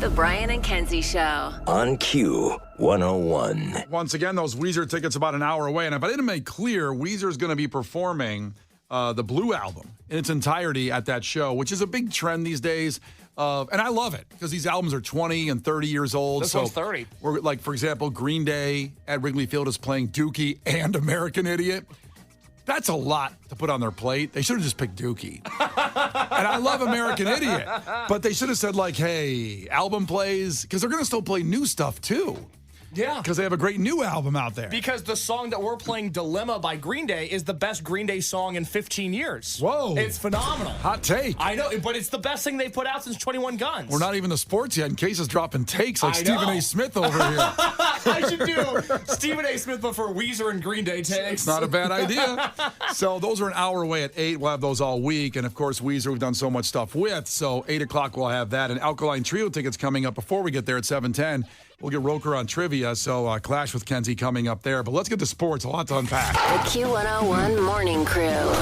The Brian and Kenzie Show. On Q101. Once again, those Weezer tickets about an hour away. And if I didn't make clear, Weezer's going to be performing the Blue album in its entirety at that show, which is a big trend these days. And I love it because these albums are 20 and 30 years old. This one's 30. We're, like, for example, Green Day at Wrigley Field is playing Dookie and American Idiot. That's a lot to put on their plate. They should have just picked Dookie. And I love American Idiot. But they should have said, like, hey, album plays, because they're going to still play new stuff, too. Yeah. Because they have a great new album out there. Because the song that we're playing, Dilemma by Green Day, is the best Green Day song in 15 years. Whoa. It's phenomenal. Hot take. I know, but it's the best thing they've put out since 21 Guns. We're not even the sports yet, and Case is dropping takes like Stephen A. Smith over here. I should do Stephen A. Smith, but for Weezer and Green Day takes. It's not a bad idea. So those are an hour away at 8. We'll have those all week. And, of course, Weezer we've done so much stuff with. So 8 o'clock we'll have that. And Alkaline Trio tickets coming up before we get there at 7:10. We'll get Roker on trivia, so Clash with Kenzie coming up there. But let's get to sports. A lot to unpack. The Q101 Morning Crew.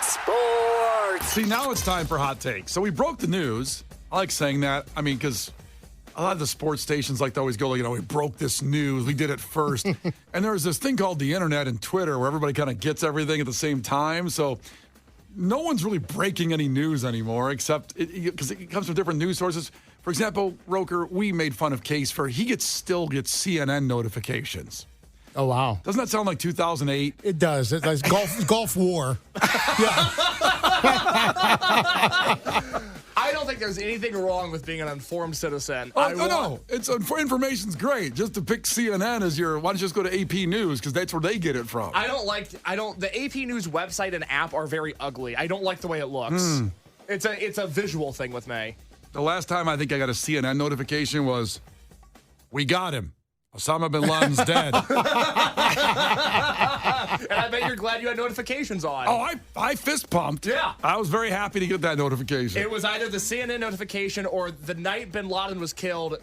Sports. See, now it's time for hot takes. So we broke the news. I like saying that. I mean, because a lot of the sports stations like to always go, we broke this news. We did it first. And there's this thing called the internet and Twitter where everybody kind of gets everything at the same time. So no one's really breaking any news anymore, except because it comes from different news sources. For example, Roker, we made fun of Case for still gets CNN notifications. Oh, wow. Doesn't that sound like 2008? It does. It's like Gulf War. Yeah. I don't think there's anything wrong with being an informed citizen. No. Information's great. Just to pick CNN as why don't you just go to AP News, because that's where they get it from. The AP News website and app are very ugly. I don't like the way it looks. It's a visual thing with me. The last time I think I got a CNN notification was, we got him. Osama bin Laden's dead. And I bet you're glad you had notifications on. Oh, I fist pumped. Yeah. I was very happy to get that notification. It was either the CNN notification or the night bin Laden was killed,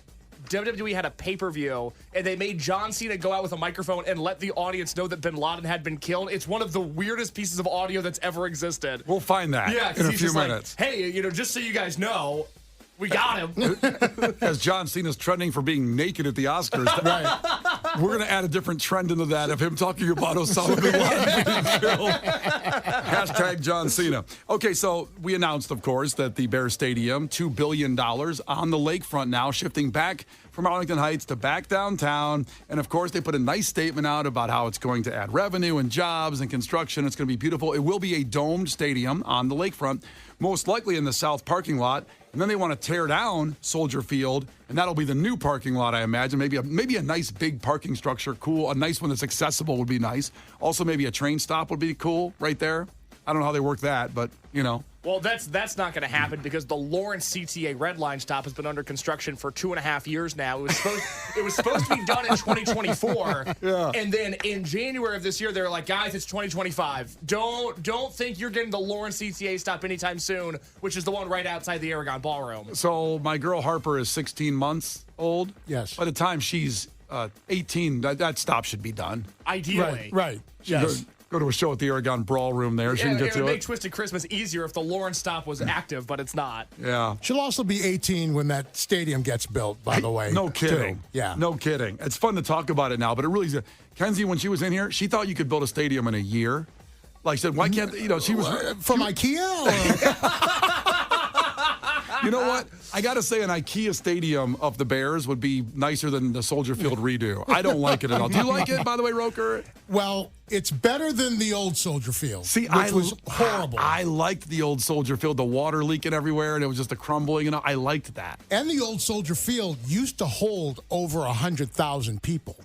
WWE had a pay-per-view, and they made John Cena go out with a microphone and let the audience know that bin Laden had been killed. It's one of the weirdest pieces of audio that's ever existed. We'll find that in a few minutes. Like, hey, just so you guys know, we got him. As John Cena's trending for being naked at the Oscars. Right. We're going to add a different trend into that of him talking about Osama bin Laden being killed. Hashtag John Cena. Okay, so we announced, of course, that the Bears Stadium, $2 billion on the lakefront now, shifting back from Arlington Heights to back downtown. And, of course, they put a nice statement out about how it's going to add revenue and jobs and construction. It's going to be beautiful. It will be a domed stadium on the lakefront, most likely in the south parking lot. And then they want to tear down Soldier Field, and that'll be the new parking lot, I imagine. Maybe a nice big parking structure, cool. A nice one that's accessible would be nice. Also, maybe a train stop would be cool right there. I don't know how they work that, but, Well, that's not going to happen because the Lawrence CTA Red Line stop has been under construction for 2.5 years now. It was supposed to be done in 2024, yeah. And then in January of this year, they're like, guys, it's 2025. Don't think you're getting the Lawrence CTA stop anytime soon, which is the one right outside the Aragon Ballroom. So my girl Harper is 16 months old. Yes. By the time she's 18, that stop should be done. Ideally, Right. Yes. Go to a show at the Aragon Ballroom there. She can get it would to make it. Twisted Christmas easier if the Lawrence stop was active, but it's not. Yeah. She'll also be 18 when that stadium gets built, by the way. No kidding. Too. Yeah. No kidding. It's fun to talk about it now, but it really is. Kenzie, when she was in here, she thought you could build a stadium in a year. Like I said, why can't, she was. From IKEA? You know what? I got to say, an IKEA stadium of the Bears would be nicer than the Soldier Field redo. I don't like it at all. Do you like it, by the way, Roker? Well, it's better than the old Soldier Field, See, which was horrible. I liked the old Soldier Field, the water leaking everywhere, and it was just a crumbling. I liked that. And the old Soldier Field used to hold over 100,000 people.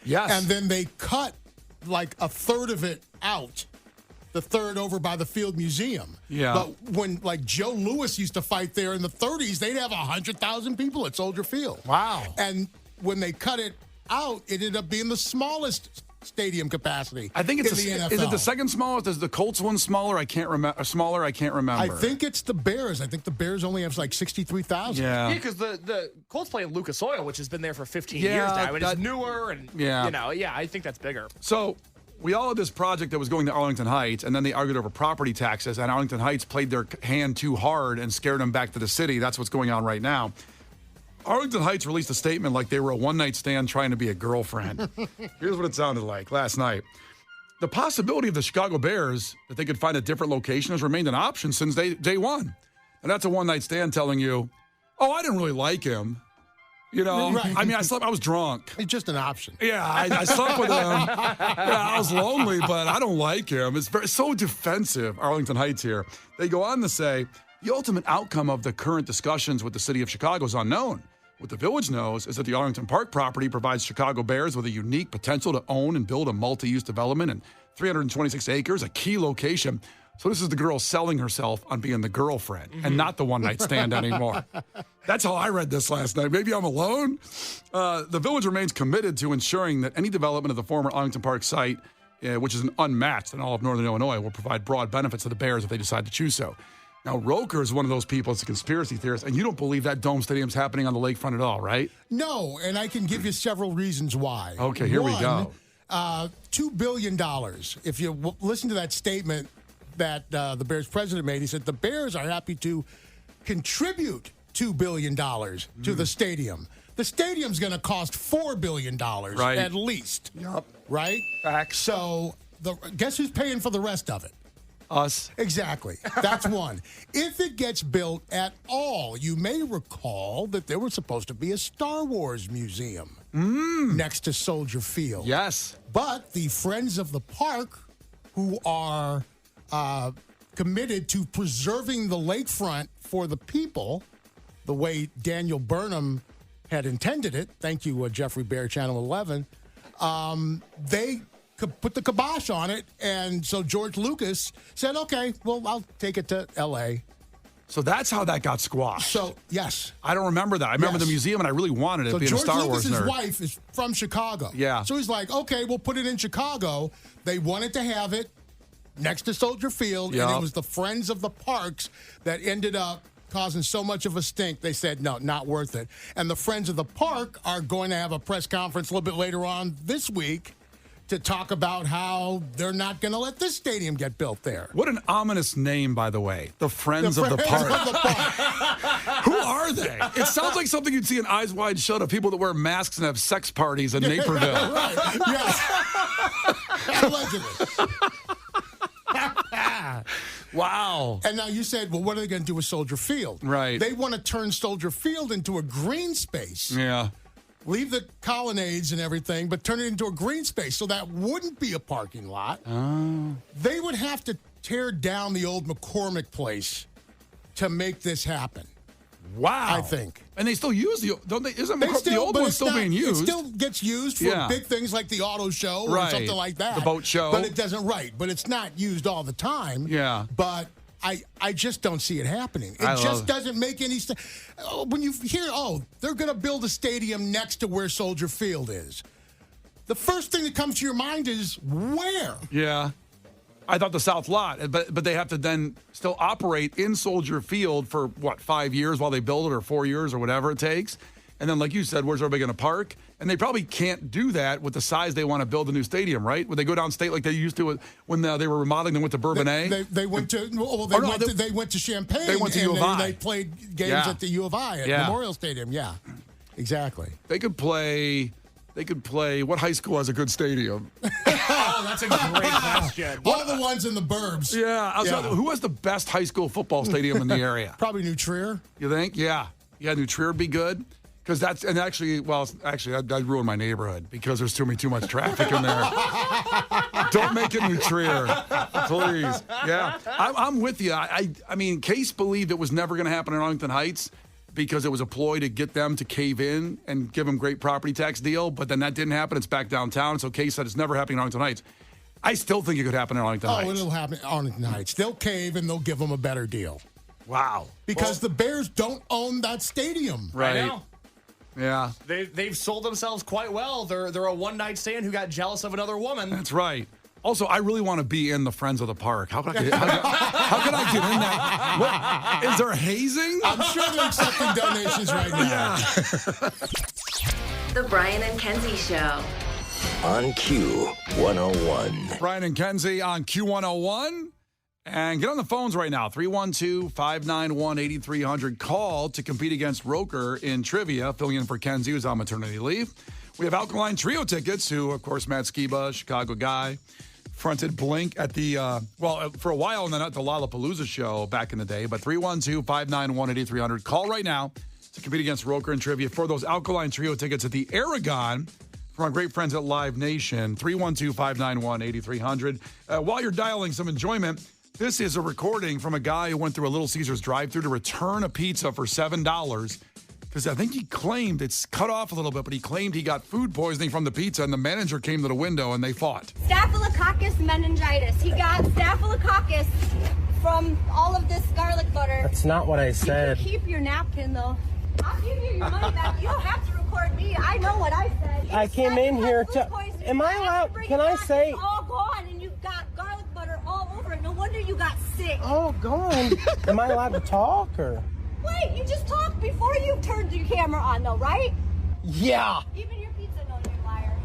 Yes. And then they cut like a third of it out. The third over by the Field Museum. Yeah. But when, Joe Louis used to fight there in the 30s, they'd have 100,000 people at Soldier Field. Wow. And when they cut it out, it ended up being the smallest stadium capacity. I think it's in the NFL. Is it the second smallest? Is the Colts one smaller? I can't remember. Smaller? I can't remember. I think it's the Bears. I think the Bears only have 63,000. Yeah. Yeah, because the Colts play in Lucas Oil, which has been there for 15 years now, and it's newer, and I think that's bigger. So we all had this project that was going to Arlington Heights, and then they argued over property taxes, and Arlington Heights played their hand too hard and scared them back to the city. That's what's going on right now. Arlington Heights released a statement like they were a one-night stand trying to be a girlfriend. Here's what it sounded like last night. The possibility of the Chicago Bears that they could find a different location has remained an option since day one. And that's a one-night stand telling you, oh, I didn't really like him. You know, Right. I mean, I was drunk. It's just an option. Yeah, I slept with him. Yeah, I was lonely, but I don't like him. It's so defensive, Arlington Heights here. They go on to say, the ultimate outcome of the current discussions with the city of Chicago is unknown. What the village knows is that the Arlington Park property provides Chicago Bears with a unique potential to own and build a multi-use development in 326 acres, a key location. So this is the girl selling herself on being the girlfriend and not the one-night stand anymore. That's how I read this last night. Maybe I'm alone. The village remains committed to ensuring that any development of the former Arlington Park site, which is unmatched in all of northern Illinois, will provide broad benefits to the Bears if they decide to choose so. Now, Roker is one of those people that's a conspiracy theorist, and you don't believe that Dome Stadium's happening on the lakefront at all, right? No, and I can give you several reasons why. Okay, here we go. $2 billion. If you listen to that statement that the Bears president made, he said the Bears are happy to contribute $2 billion to the stadium. The stadium's going to cost $4 billion Right. at least. Yep. Right? Facts. So guess who's paying for the rest of it? Us. Exactly. That's one. If it gets built at all, you may recall that there was supposed to be a Star Wars museum next to Soldier Field. Yes. But the Friends of the Park, who are committed to preserving the lakefront for the people, the way Daniel Burnham had intended it, thank you, Jeffrey Bear, Channel 11, they could put the kibosh on it. And so George Lucas said, okay, well, I'll take it to L.A. So that's how that got squashed. So, yes. I don't remember that. I remember the museum, and I really wanted it, So being George a Star Wars Lucas's nerd. wife is from Chicago. Yeah. So he's like, okay, we'll put it in Chicago. They wanted to have it next to Soldier Field, and Yup. it was the Friends of the Parks that ended up causing so much of a stink. They said, no, not worth it. And the Friends of the Park are going to have a press conference a little bit later on this week to talk about how they're not going to let this stadium get built there. What an ominous name, by the way. The Friends of the Park. Who are they? It sounds like something you'd see in Eyes Wide Shut of people that wear masks and have sex parties in Naperville. Right, yes. Allegedly. Wow. And now you said, well, what are they going to do with Soldier Field? Right. They want to turn Soldier Field into a green space. Yeah. Leave the colonnades and everything, but turn it into a green space. So that wouldn't be a parking lot. Oh. They would have to tear down the old McCormick place to make this happen. Wow. I think. And they still use don't they? Isn't They the old but one it's still not- being used? It still gets used for Yeah. big things like the auto show or Right. something like that. The boat show. But it doesn't, right. But it's not used all the time. Yeah. But I just don't see it happening. It I just love it. doesn't make any sense. When you hear, they're going to build a stadium next to where Soldier Field is, the first thing that comes to your mind is where? Yeah. I thought the South lot, but they have to then still operate in Soldier Field for, 5 years while they build it, or 4 years, or whatever it takes. And then, like you said, where's everybody going to park? And they probably can't do that with the size they want to build a new stadium, right? Would they go downstate like they used to when they were remodeling? They went to Bourbonnais. They went to they went to Champaign. They went to U of I. They played games Yeah. at the U of I at Yeah. Memorial Stadium. Yeah, exactly. They could play. What high school has a good stadium? Oh, that's a great question. All the ones in the burbs. Yeah. Who has the best high school football stadium in the area? Probably New Trier. You think? Yeah. New Trier would be good. Because I'd ruin my neighborhood because there's too much traffic in there. Don't make it New Trier, please. Yeah, I'm with you. I mean, Case believed it was never going to happen in Arlington Heights because it was a ploy to get them to cave in and give them great property tax deal. But then that didn't happen. It's back downtown. So Case said it's never happening in Arlington Heights. I still think it could happen in Arlington Heights. Oh, it'll happen in Arlington Heights. They'll cave and they'll give them a better deal. Wow. Because the Bears don't own that stadium. Right. I know. Yeah. They've sold themselves quite well. They're a one-night stand who got jealous of another woman. That's right. Also, I really want to be in the Friends of the Park. How can I get in that? What, is there hazing? I'm sure they're accepting donations right now. The Brian and Kenzie Show. On Q101. Brian and Kenzie on Q101. And get on the phones right now, 312-591-8300. Call to compete against Roker in trivia, filling in for Kenzie, who's on maternity leave. We have Alkaline Trio tickets, who, of course, Matt Skiba, Chicago guy, fronted Blink at the, for a while, and then at the Lollapalooza show back in the day. But 312-591-8300. Call right now to compete against Roker in trivia for those Alkaline Trio tickets at the Aragon from our great friends at Live Nation, 312-591-8300. While you're dialing, some enjoyment. This is a recording from a guy who went through a Little Caesars drive-thru to return a pizza for $7 because I think he claimed, it's cut off a little bit, but he claimed he got food poisoning from the pizza, and the manager came to the window and they fought. Staphylococcus meningitis. He got staphylococcus from all of this garlic butter. That's not what I said. You can keep your napkin, though. I'll give you your money back. You don't have to record me. I know what I said. I came in here to... Am I allowed... Can I say... It's all gone, and you've got garlic butter all over it. No wonder you got sick. Oh, gone. Am I allowed to talk, or... Wait, you just talked before you turned your camera on, though, right? Yeah. Even your pizza knows you're a liar.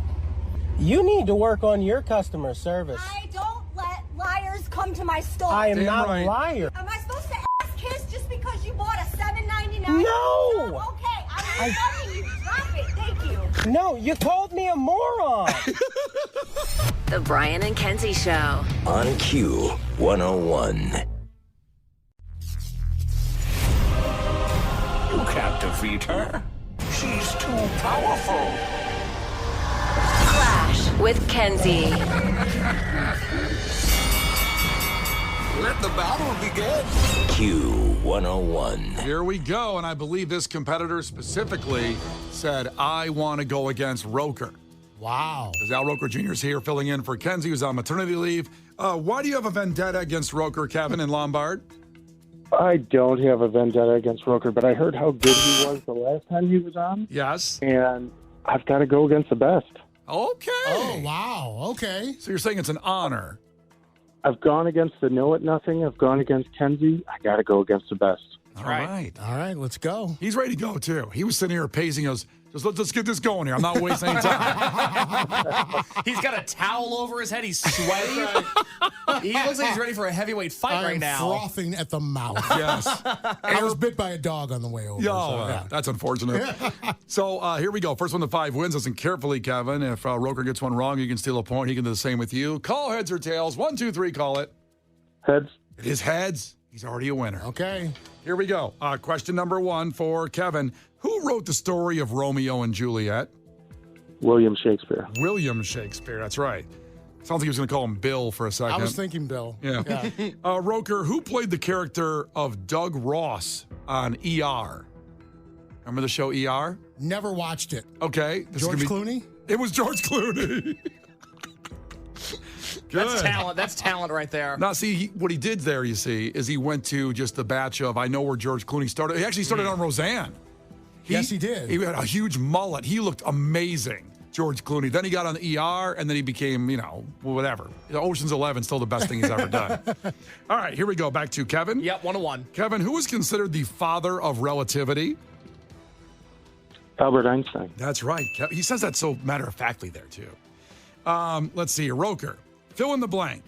You need to work on your customer service. I don't let liars come to my store. I am Damn not right. a liar. Am I supposed to ask kiss just because you bought a $7.99? No! Okay, I'm telling you, drop it. Thank you. No, you called me a moron. The Brian and Kenzie Show. On Q 101. You can't defeat her. She's too powerful. Clash with Kenzie. Let the battle begin. Q 101. Here we go, and I believe this competitor specifically said, I want to go against Roker. Wow. Because Al Roker Jr. is here filling in for Kenzie, who's on maternity leave. Why do you have a vendetta against Roker, Kevin, in Lombard? I don't have a vendetta against Roker, but I heard how good he was the last time he was on, Yes. and I've got to go against the best. Okay. Oh, wow. Okay. So you're saying it's an honor. I've gone against the Know It Nothing. I've gone against Kenzie. I got to go against the best. All right. All right, let's go. He's ready to go, too. He was sitting here pacing us. Let's get this going here. I'm not wasting any time. He's got a towel over his head. He's sweaty. He looks like he's ready for a heavyweight fight I right am now. frothing at the mouth. Yes. I was bit by a dog on the way over. Oh, so, yeah. that's unfortunate. So here we go. First one to 5 wins. Listen carefully, Kevin. If Roker gets one wrong, you can steal a point. He can do the same with you. Call heads or tails. 1, 2, 3, call it. Heads. It is heads. He's already a winner. Okay. Here we go. Question number 1 for Kevin. Who wrote the story of Romeo and Juliet? William Shakespeare. William Shakespeare. That's right. Sounds like he was going to call him Bill for a second. I was thinking Bill. Yeah. Roker, who played the character of Doug Ross on ER? Remember the show ER? Never watched it. Okay. George Clooney? It was George Clooney. Good. That's talent. That's talent right there. Now, see, what he did there, you see, is he went to just the batch of, I know where George Clooney started. He actually started on Roseanne. Yes, he did. He had a huge mullet. He looked amazing, George Clooney. Then he got on the ER, and then he became, whatever. Ocean's 11, still the best thing he's ever done. All right, here we go. Back to Kevin. Yep, 1-1. Kevin, who is considered the father of relativity? Albert Einstein. That's right. He says that so matter-of-factly there, too. Let's see here. Roker, fill in the blank.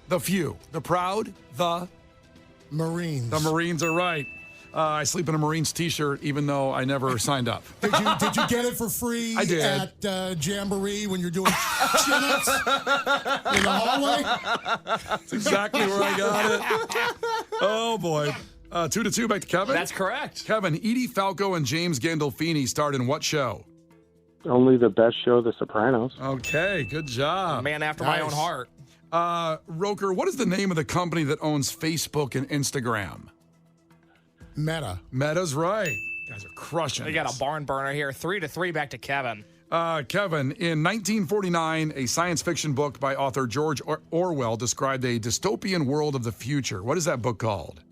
The few. The proud. The Marines. The Marines are right. I sleep in a Marines t-shirt, even though I never signed up. Did you get it for free I did. at Jamboree when you're doing chin-ups in the hallway? That's exactly where I got it. Oh, boy. 2-2, back to Kevin. That's correct. Kevin, Edie Falco and James Gandolfini starred in what show? Only the best show, The Sopranos. Okay, good job. Man after my own heart. Roker, what is the name of the company that owns Facebook and Instagram? Meta. Meta's right. You guys are crushing They got this. a barn burner here. 3-3 back to Kevin. Kevin, in 1949, a science fiction book by author George Orwell described a dystopian world of the future. What is that book called?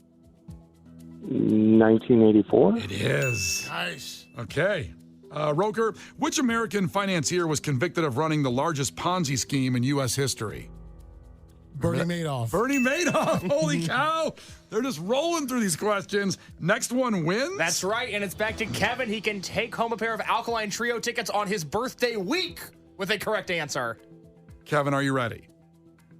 1984. It is. Nice. Okay. Roker, which American financier was convicted of running the largest Ponzi scheme in U.S. history? Bernie Madoff. Bernie Madoff. Holy cow. They're just rolling through these questions. Next one wins? That's right, and it's back to Kevin. He can take home a pair of Alkaline Trio tickets on his birthday week with a correct answer. Kevin, are you ready?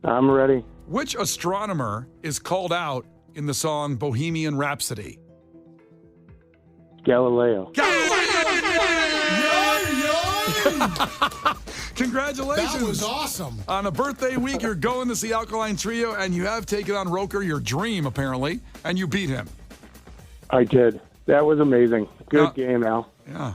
I'm ready. Which astronomer is called out in the song Bohemian Rhapsody? Galileo. Congratulations. That was awesome. On a birthday week, you're going to see Alkaline Trio, and you have taken on Roker, your dream, apparently, and you beat him. I did. That was amazing. Good game, Al. Yeah.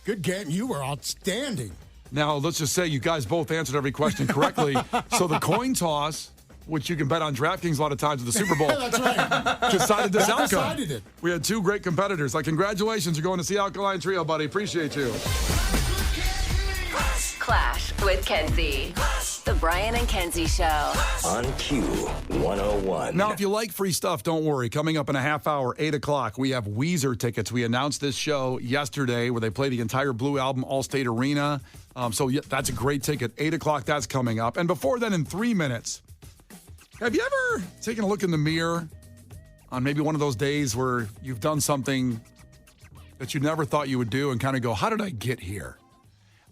Good game. You were outstanding. Now, let's just say you guys both answered every question correctly. So the coin toss, which you can bet on DraftKings a lot of times with the Super Bowl, That's right. decided this That outcome. decided it. We had two great competitors. Congratulations. You're going to see Alkaline Trio, buddy. Appreciate you. Clash with Kenzie. The Brian and Kenzie Show. On Q101. Now, if you like free stuff, don't worry. Coming up in a half hour, 8 o'clock, we have Weezer tickets. We announced this show yesterday where they play the entire Blue Album Allstate Arena. That's a great ticket. 8 o'clock, that's coming up. And before then, in 3 minutes, have you ever taken a look in the mirror on maybe one of those days where you've done something that you never thought you would do and kind of go, how did I get here?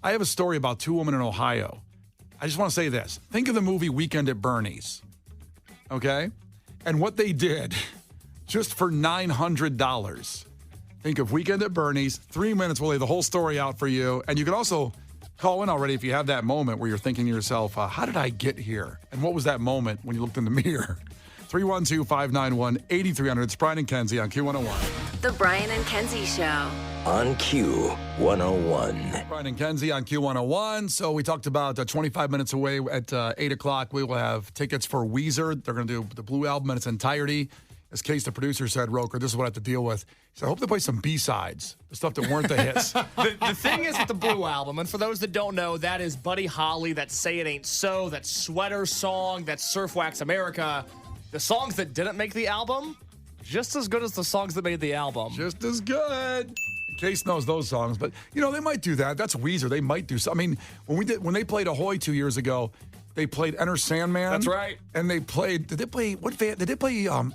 I have a story about two women in Ohio. I just want to say this. Think of the movie Weekend at Bernie's, okay? And what they did just for $900. Think of Weekend at Bernie's. 3 minutes will lay the whole story out for you. And you can also call in already if you have that moment where you're thinking to yourself, how did I get here? And what was that moment when you looked in the mirror? 312-591-8300. It's Brian and Kenzie on Q101. The Brian and Kenzie Show. On Q101. Brian and Kenzie on Q101. So we talked about 25 minutes away at 8 o'clock. We will have tickets for Weezer. They're going to do the Blue Album in its entirety. As Case, the producer, said, Roker, this is what I have to deal with. He said, I hope they play some B-sides, the stuff that weren't the hits. The thing is with the Blue Album, and for those that don't know, that is Buddy Holly, that Say It Ain't So, that Sweater Song, that Surf Wax America. The songs that didn't make the album, just as good as the songs that made the album. Just as good. Case knows those songs, but they might do that. That's Weezer. They might do so. I mean, when they played Ahoy 2 years ago, they played Enter Sandman. That's right. And they played. Did they play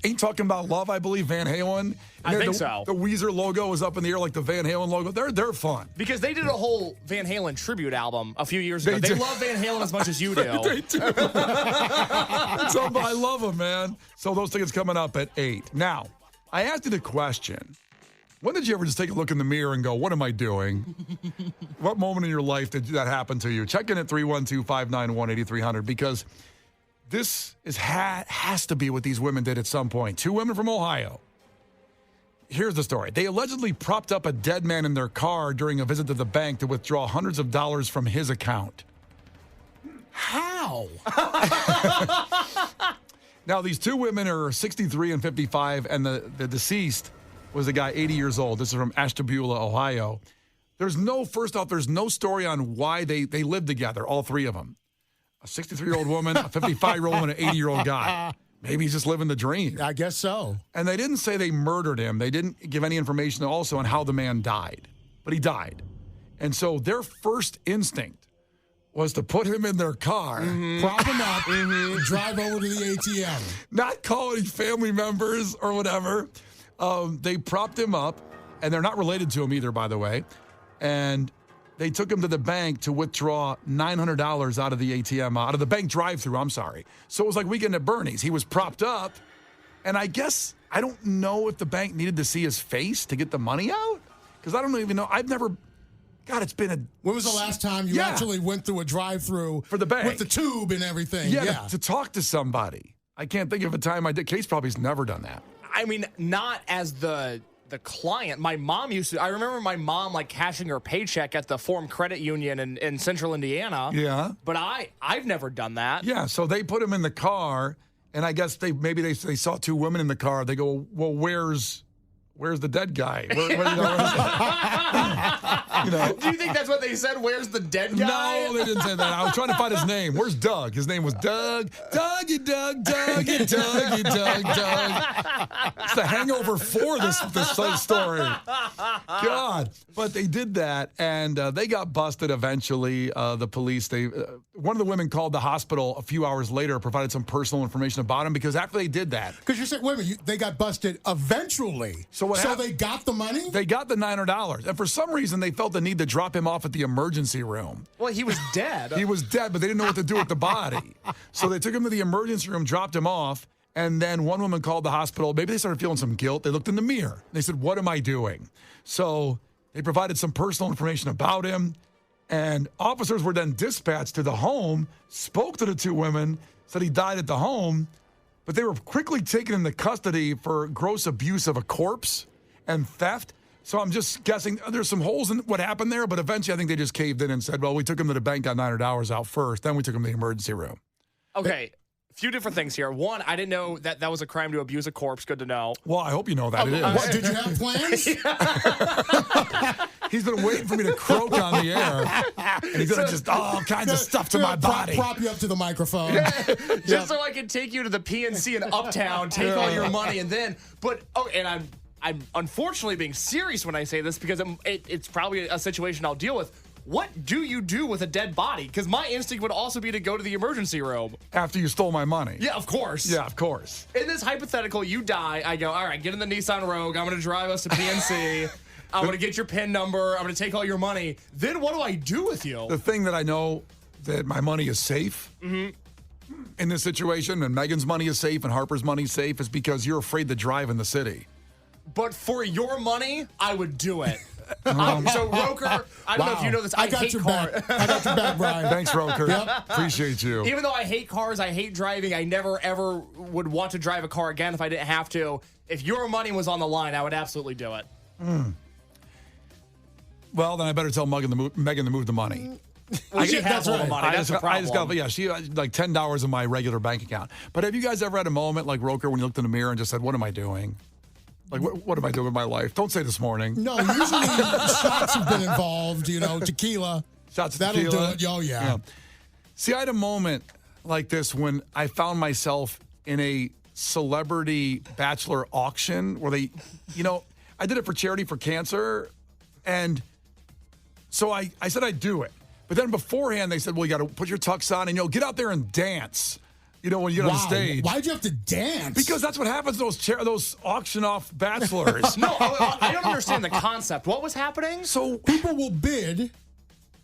Ain't Talking About Love? I believe Van Halen. I think so. The Weezer logo was up in the air like the Van Halen logo. They're fun Because they did a whole Van Halen tribute album a few years ago. They did. love Van Halen as much as you do. They do. I love them, man. So those tickets coming up at 8. Now, I asked you the question. When did you ever just take a look in the mirror and go, what am I doing? What moment in your life did that happen to you? Check in at 312-591-8300 because this has to be what these women did at some point. Two women from Ohio. Here's the story. They allegedly propped up a dead man in their car during a visit to the bank to withdraw hundreds of dollars from his account. How? Now, these two women are 63 and 55, and the deceased was a guy 80 years old. This is from Ashtabula, Ohio. There's no story on why they lived together, all three of them. A 63-year-old woman, a 55-year-old woman, an 80-year-old guy. Maybe he's just living the dream. I guess so. And they didn't say they murdered him. They didn't give any information also on how the man died. But he died. And so their first instinct was to put him in their car. Prop him up, and drive over to the ATM. Not call any family members or whatever. They propped him up, and they're not related to him either, by the way. And they took him to the bank to withdraw $900 out of the ATM, out of the bank drive-thru, I'm sorry. So it was like Weekend at Bernie's. He was propped up, and I don't know if the bank needed to see his face to get the money out, because I don't even know. It's been a... When was the last time you actually went through a drive-thru for the bank with the tube and everything? Yeah. To talk to somebody. I can't think of a time I did. Case probably's never done that. I mean, not as the client. My mom used to. I remember my mom cashing her paycheck at the Forum Credit Union in Central Indiana. Yeah. But I've never done that. Yeah. So they put him in the car, and I guess they saw two women in the car. They go, well, where's the dead guy? Do you think that's what they said? Where's the dead guy? No, they didn't say that. I was trying to find his name. Where's Doug? His name was Doug. Dougie, Doug, Dougie, Dougie, Doug, Doug. It's the Hangover 4, this story. God. But they did that, and they got busted eventually. The police, one of the women called the hospital a few hours later, provided some personal information about him, because after they did that. Because you said, wait a minute, they got busted eventually. So So what So happened? they got the money? They got the $900. And for some reason, they felt the need to drop him off at the emergency room. Well, he was dead. He was dead, but they didn't know what to do with the body. So they took him to the emergency room, dropped him off, and then one woman called the hospital. Maybe they started feeling some guilt. They looked in the mirror. They said, what am I doing? So they provided some personal information about him, and officers were then dispatched to the home, spoke to the two women, said he died at the home, but they were quickly taken into custody for gross abuse of a corpse and theft. So I'm just guessing there's some holes in what happened there, but eventually I think they just caved in and said, well, we took him to the bank, got $900 out first, then we took him to the emergency room. Okay. A few different things here. One, I didn't know that was a crime to abuse a corpse. Good to know. Well, I hope you know that it is. What, did you have plans? He's been waiting for me to croak on the air, and he's going to just all kinds of stuff to my body. Prop you up to the microphone. Just so I can take you to the PNC in Uptown, take all your money, and then. But and I'm unfortunately being serious when I say this because it's probably a situation I'll deal with. What do you do with a dead body? Because my instinct would also be to go to the emergency room. After you stole my money. Yeah, of course. Yeah, of course. In this hypothetical, you die. I go, all right, get in the Nissan Rogue. I'm going to drive us to PNC. I'm going to get your PIN number. I'm going to take all your money. Then what do I do with you? The thing that I know that my money is safe in this situation, and Megan's money is safe, and Harper's money is safe, is because you're afraid to drive in the city. But for your money, I would do it. So, Roker, I don't know if you know this. I got hate your cars. back. I got your back, Brian. Thanks, Roker. Appreciate you. Even though I hate cars, I hate driving, I never, ever would want to drive a car again if I didn't have to. If your money was on the line, I would absolutely do it. Well, then I better tell Megan to move the money. Well, she has all the money. That's the problem. I just got, she like $10 in my regular bank account. But have you guys ever had a moment like Roker when you looked in the mirror and just said, what am I doing? Like, what am I doing with my life? Don't say this morning. No, usually shots have been involved, tequila. Shots of That'll tequila. do it. Oh, yeah. See, I had a moment like this when I found myself in a celebrity bachelor auction where they, I did it for charity for cancer. And so I said I'd do it. But then beforehand, they said, well, you got to put your tux on and, get out there and dance. When you get on stage. Why'd you have to dance? Because that's what happens to those auction off bachelors. No, I don't understand the concept. What was happening? So people will bid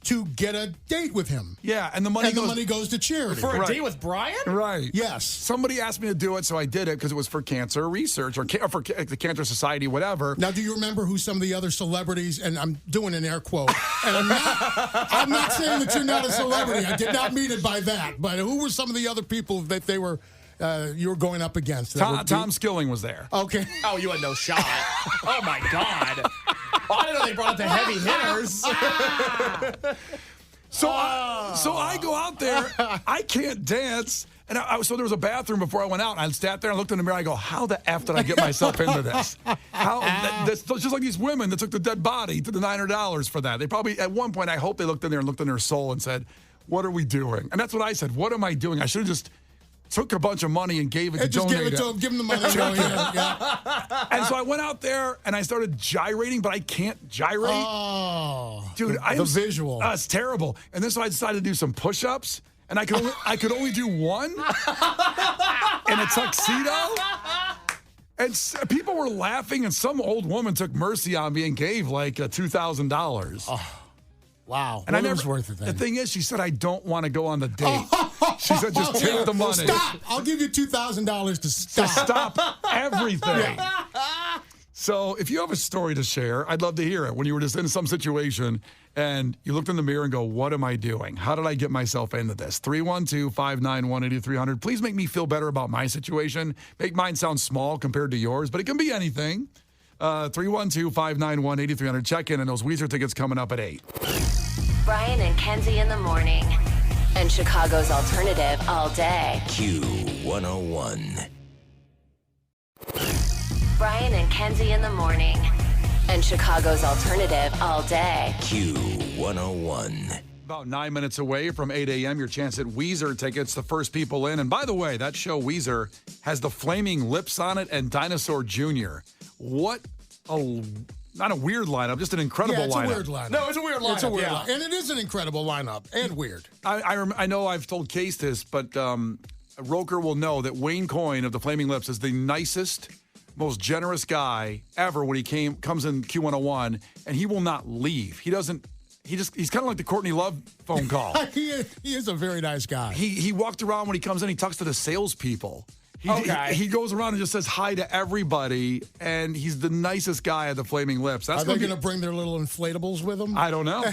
to get a date with him. Yeah, and the money goes to charity. For a date with Brian? Right. Yes. Somebody asked me to do it, so I did it because it was for cancer research or for the Cancer Society, whatever. Now, do you remember who some of the other celebrities, and I'm doing an air quote, and I'm not saying that you're not a celebrity. I did not mean it by that. But who were some of the other people that they were you were going up against? Tom Skilling was there. Okay. Oh, you had no shot. Oh, my God. I didn't know they brought up the heavy hitters. So I go out there. I can't dance. And so there was a bathroom before I went out. And I sat there and looked in the mirror. I go, how the F did I get myself into this? That's just like these women that took the dead body to the $900 for that. They probably, at one point, I hope they looked in there and looked in their soul and said, what are we doing? And that's what I said. What am I doing? I should have just took a bunch of money and gave it to just donate give it to him. Give him the money. Yeah. And so I went out there and I started gyrating, but I can't gyrate. Oh, dude, the visual. It's terrible. And then so I decided to do some push-ups, and I could only do one in a tuxedo. And people were laughing, and some old woman took mercy on me and gave like $2,000. Oh. Wow. And was worth it then. The thing is, she said, I don't want to go on the date. She said, just take the money. Stop. I'll give you $2,000 to stop. To stop everything. Yeah. So if you have a story to share, I'd love to hear it. When you were just in some situation and you looked in the mirror and go, what am I doing? How did I get myself into this? 312-591-8300. Please make me feel better about my situation. Make mine sound small compared to yours, but it can be anything. 312-591-8300. Check in, and those Weezer tickets coming up at 8. Brian and Kenzie in the morning. And Chicago's alternative all day. Q101. Brian and Kenzie in the morning. And Chicago's alternative all day. Q101. About 9 minutes away from 8 a.m., your chance at Weezer tickets, the first people in. And by the way, that show, Weezer, has the Flaming Lips on it and Dinosaur Jr. What not a weird lineup, just an incredible lineup. It's a weird lineup. No, it's a weird lineup. It's a weird lineup. And it is an incredible lineup and weird. I know I've told Case this, but Roker will know that Wayne Coyne of the Flaming Lips is the nicest, most generous guy ever when he comes in Q101, and he will not leave. He's kind of like the Courtney Love phone call. He is a very nice guy. He walked around when he comes in, he talks to the salespeople. He goes around and just says hi to everybody, and he's the nicest guy at the Flaming Lips. Are they going to bring their little inflatables with them? I don't know.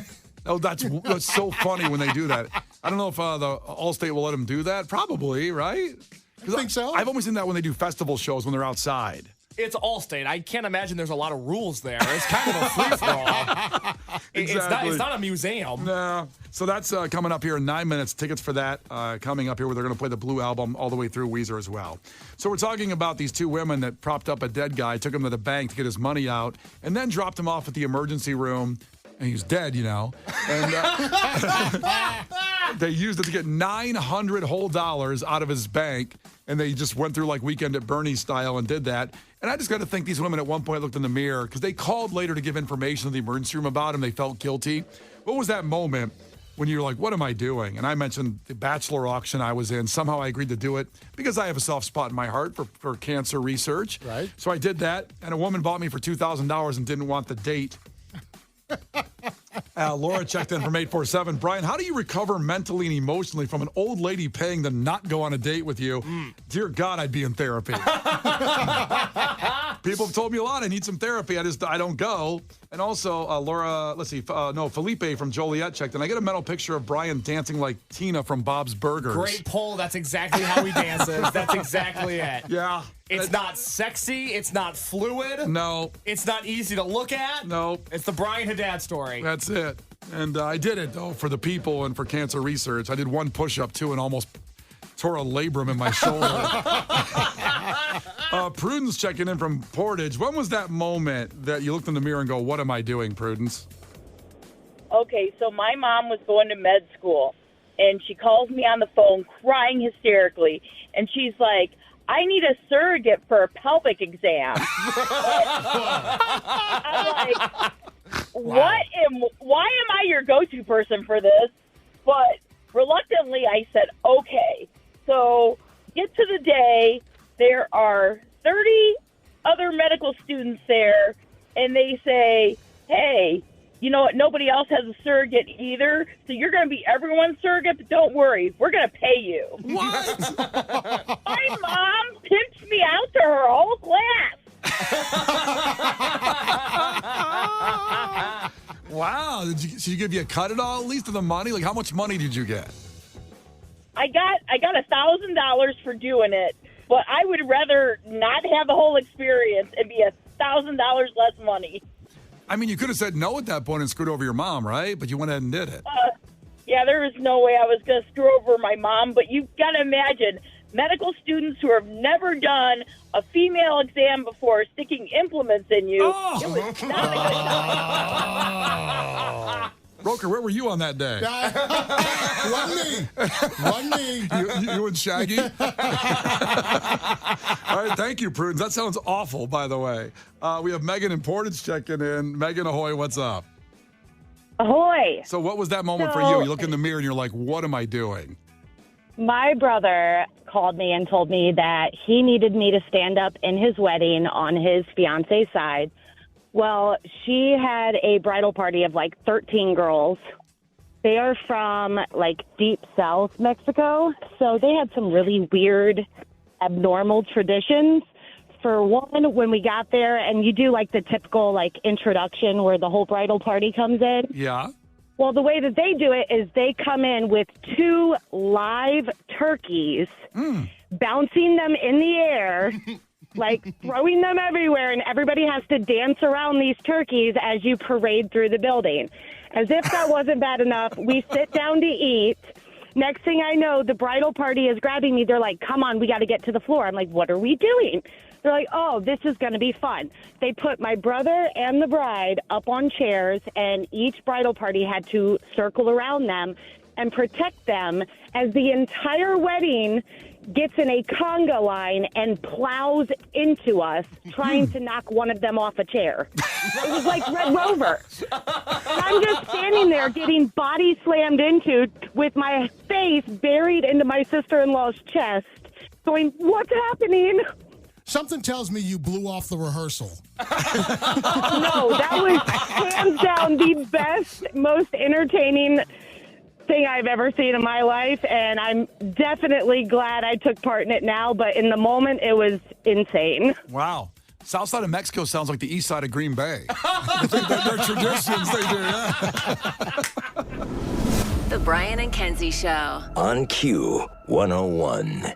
Oh, that's so funny when they do that. I don't know if the Allstate will let them do that. Probably, right? I think so. I've always seen that when they do festival shows when they're outside. It's Allstate. I can't imagine there's a lot of rules there. It's kind of a free-for-all. Exactly. It's not a museum. No. So that's coming up here in 9 minutes. Tickets for that coming up here where they're going to play the Blue Album all the way through, Weezer as well. So we're talking about these two women that propped up a dead guy, took him to the bank to get his money out, and then dropped him off at the emergency room. And he was dead, And they used it to get $900 whole dollars out of his bank. And they just went through like Weekend at Bernie's style and did that. And I just got to think these women at one point looked in the mirror because they called later to give information to the emergency room about him. They felt guilty. What was that moment when you're like, what am I doing? And I mentioned the Bachelor auction I was in. Somehow I agreed to do it because I have a soft spot in my heart for cancer research. Right. So I did that. And a woman bought me for $2,000 and didn't want the date. Laura checked in from 847. Brian, how do you recover mentally and emotionally from an old lady paying to not go on a date with you? Dear God, I'd be in therapy. People have told me a lot. I need some therapy. I don't go. And also, Laura, Felipe from Joliet checked in. I get a mental picture of Brian dancing like Tina from Bob's Burgers. Great poll. That's exactly how he dances. That's exactly it. Yeah. It's not sexy. It's not fluid. No. It's not easy to look at. No. It's the Brian Haddad story. That's it. And I did it, though, for the people and for cancer research. I did one push-up, too, and almost tore a labrum in my shoulder. Prudence checking in from Portage. When was that moment that you looked in the mirror and go, what am I doing, Prudence? Okay, so my mom was going to med school, and she calls me on the phone crying hysterically, and she's like, I need a surrogate for a pelvic exam. I'm like, why am I your go-to person for this? But reluctantly, I said, okay. So get to the day. There are 30 other medical students there, and they say, hey, you know what? Nobody else has a surrogate either, so you're going to be everyone's surrogate, but don't worry. We're going to pay you. What? My mom pimped me out to her whole class. Wow. Did she give you a cut at all, at least of the money? Like, how much money did you get? I got $1,000 for doing it, but I would rather not have the whole experience and be $1,000 less money. I mean, you could have said no at that point and screwed over your mom, right? But you went ahead and did it. Yeah, there was no way I was going to screw over my mom, but you've got to imagine medical students who have never done a female exam before sticking implements in you. Oh. It was not a good Roker, where were you on that day? One me. You and Shaggy? All right, thank you, Prudence. That sounds awful, by the way. We have Megan in Portage checking in. Megan, ahoy, what's up? Ahoy. So what was that moment for you? You look in the mirror and you're like, what am I doing? My brother called me and told me that he needed me to stand up in his wedding on his fiance's side. Well, she had a bridal party of like 13 girls. They are from like deep south Mexico, so they had some really weird, abnormal traditions. For one, when we got there, and you do like the typical like introduction where the whole bridal party comes in. Yeah. Well, the way that they do it is they come in with 2 live turkeys, bouncing them in the air, like throwing them everywhere, and everybody has to dance around these turkeys as you parade through the building. As if that wasn't bad enough, we sit down to eat. Next thing I know, the bridal party is grabbing me. They're like, come on, we got to get to the floor. I'm like, what are we doing? They're like, oh, this is going to be fun. They put my brother and the bride up on chairs, and each bridal party had to circle around them and protect them as the entire wedding gets in a conga line and plows into us, trying to knock one of them off a chair. It was like Red Rover. I'm just standing there getting body slammed into with my face buried into my sister-in-law's chest, going, what's happening? Something tells me you blew off the rehearsal. No, that was hands down the best, most entertaining thing I've ever seen in my life, and I'm definitely glad I took part in it now, but in the moment, it was insane. Wow. South side of Mexico sounds like the east side of Green Bay. I think that their traditions, they do, yeah. The Brian and Kenzie Show. On Q 101.